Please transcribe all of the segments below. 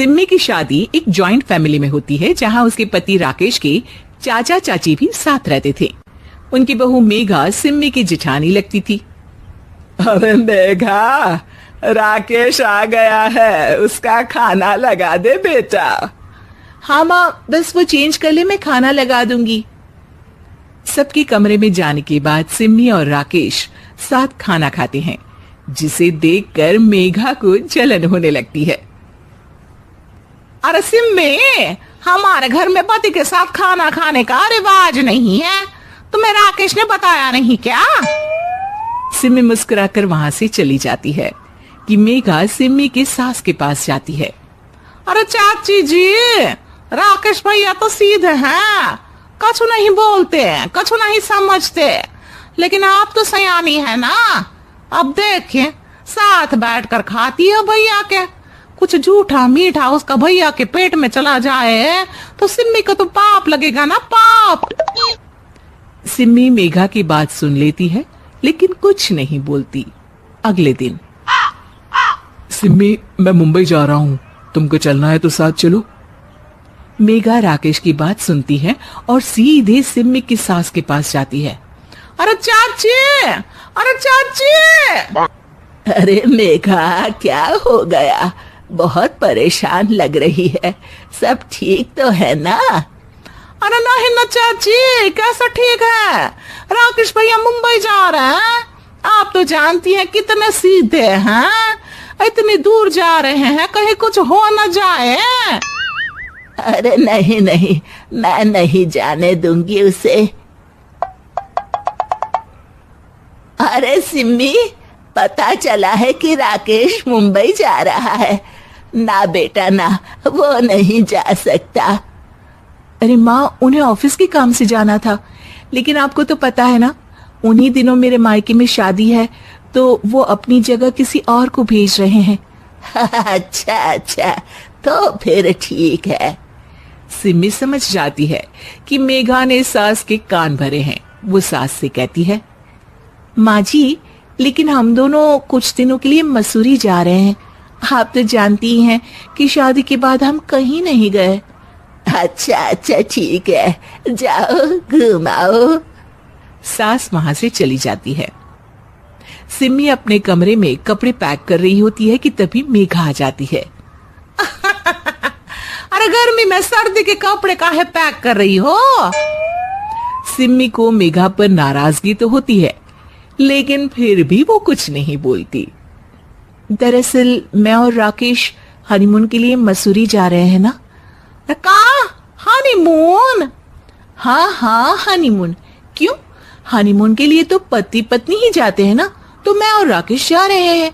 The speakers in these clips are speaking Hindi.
सिम्मी की शादी एक जॉइंट फैमिली में होती है, जहां उसके पति राकेश के चाचा चाची भी साथ रहते थे। उनकी बहू मेघा सिम्मी की जिठानी लगती थी। अरे मेघा, राकेश आ गया है, उसका खाना लगा दे बेटा। हाँ माँ, बस वो चेंज कर ले, मैं खाना लगा दूंगी। सबके कमरे में जाने के बाद सिम्मी और राकेश साथ खाना खाते हैं, जिसे देखकर मेघा को जलन होने लगती है। अरे सिम्मी, हमारे घर में पति के साथ खाना खाने का रिवाज नहीं है, तुम्हें राकेश ने बताया नहीं क्या? सिम्मी मुस्कुराकर वहां से चली जाती है कि मेघा सिम्मी की सास के पास जाती है। अरे चाची जी, राकेश भैया तो सीधे हैं, कछु नहीं बोलते, कछु नहीं समझते, लेकिन आप तो सयानी है ना। अब देखिए, साथ बैठकर खाती है भैया के, कुछ झूठा मीठा उसका भैया के पेट में चला जाए तो सिम्मी को तो पाप लगेगा ना, पाप। सिम्मी मेघा की बात सुन लेती है, लेकिन कुछ नहीं बोलती। अगले दिन, सिम्मी, मैं मुंबई जा रहा हूँ, तुमको चलना है तो साथ चलो। मेघा राकेश की बात सुनती है और सीधे सिम्मी की सास के पास जाती है। अरे चाची, अरे चाची। अरे मेघा, क्या हो गया? बहुत परेशान लग रही है, सब ठीक तो है ना? अरे नहीं ना चाची, कैसा ठीक है? राकेश भैया मुंबई जा रहे हैं, आप तो जानती हैं कितने सीधे हैं, इतनी दूर जा रहे हैं, कहीं कुछ हो न जाए। अरे नहीं नहीं, मैं नहीं जाने दूंगी उसे। अरे सिम्मी, पता चला है कि राकेश मुंबई जा रहा है। ना बेटा ना, वो नहीं जा सकता। अरे माँ, उन्हें ऑफिस के काम से जाना था, लेकिन आपको तो पता है ना, उन्हीं दिनों मेरे मायके में शादी है, तो वो अपनी जगह किसी और को भेज रहे हैं। अच्छा अच्छा, तो फिर ठीक है। सिम्मी समझ जाती है कि मेघा ने सास के कान भरे हैं। वो सास से कहती है, माँ जी, लेकिन हम दोनों कुछ दिनों के लिए मसूरी जा रहे हैं। आप तो जानती हैं कि शादी के बाद हम कहीं नहीं गए। अच्छा अच्छा, ठीक है, जाओ घुमाओ। सास वहां से चली जाती है। सिम्मी अपने कमरे में कपड़े पैक कर रही होती है कि तभी मेघा आ जाती है। अरे गर्मी में सर्दी के कपड़े काहे पैक कर रही हो? सिम्मी को मेघा पर नाराजगी तो होती है, लेकिन फिर भी वो कुछ नहीं बोलती। दरअसल मैं और राकेश हनीमून के लिए मसूरी जा रहे हैं ना। का हनीमून? हाँ हाँ, हनीमून। क्यों? हनीमून के लिए तो पति पत्नी ही जाते हैं ना, तो मैं और राकेश जा रहे हैं।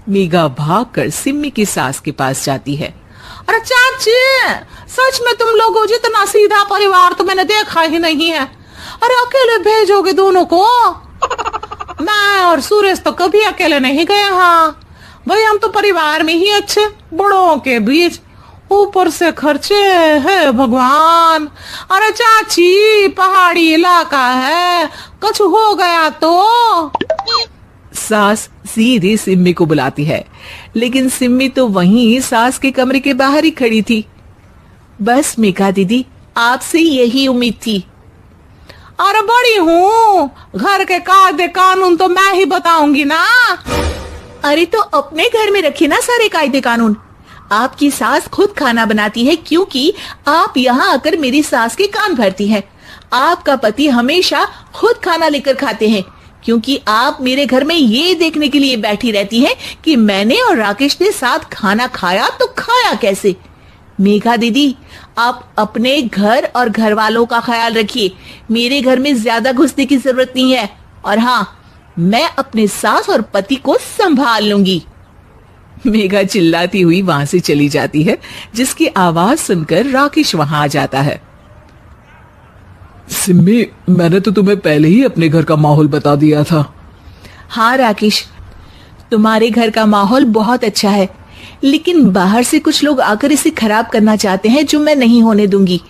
मेघा भागकर सिम्मी की सास के पास जाती है। अरे चाची, सच में तुम लोगों जितना सीधा परिवार तो मैंने देखा ही नहीं है। अरे अकेले भेजोगे दोनों को? मैं और सुरेश तो कभी अकेले नहीं गए। हाँ भाई, हम तो परिवार में ही अच्छे, बड़ों के बीच, ऊपर से खर्चे है भगवान। अरे चाची, पहाड़ी इलाका है, कुछ हो गया तो? सास सीधी सिम्मी को बुलाती है, लेकिन सिम्मी तो वहीं सास के कमरे के बाहर ही खड़ी थी। बस मेघा दीदी, आपसे यही उम्मीद थी। अरे बड़ी हूँ, घर के कायदे कानून तो मैं ही बताऊंगी ना। अरे तो अपने घर में रखिए ना सारे कायदे कानून। आपकी सास खुद खाना बनाती है, क्योंकि आप यहाँ आकर मेरी सास के कान भरती हैं। आपका पति हमेशा खुद खाना लेकर खाते हैं, क्योंकि आप मेरे घर में ये देखने के लिए बैठी रहती हैं कि मैंने और राकेश ने साथ खाना खाया तो खाया कैसे। मेघा दीदी, आप अपने घर और घर वालों का ख्याल रखिए। मेरे घर में ज्यादा घुसने की जरूरत नहीं है, और हाँ, मैं अपने सास और पति को संभाल लूंगी। मेघा चिल्लाती हुई वहां से चली जाती है, जिसकी आवाज सुनकर राकेश वहां आ जाता है। सिम्मी, मैंने तो तुम्हें पहले ही अपने घर का माहौल बता दिया था। हाँ राकेश, तुम्हारे घर का माहौल बहुत अच्छा है, लेकिन बाहर से कुछ लोग आकर इसे खराब करना चाहते हैं, जो मैं नहीं होने दूंगी।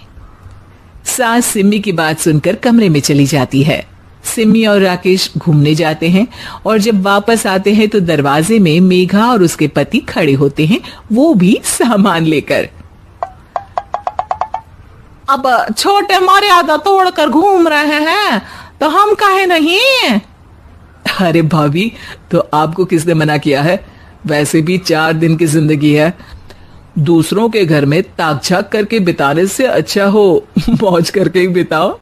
सास सिम्मी की बात सुनकर कमरे में चली जाती है। सिमी और राकेश घूमने जाते हैं और जब वापस आते हैं तो दरवाजे में मेघा और उसके पति खड़े होते हैं, वो भी सामान लेकर। अब छोटे मर्यादा तोड़कर घूम रहे हैं तो हम काहे नहीं। अरे भाभी, तो आपको किसने मना किया है? वैसे भी 4 दिन की जिंदगी है, दूसरों के घर में ताक झाक करके बिताने से अच्छा हो मौज करके ही बिताओ।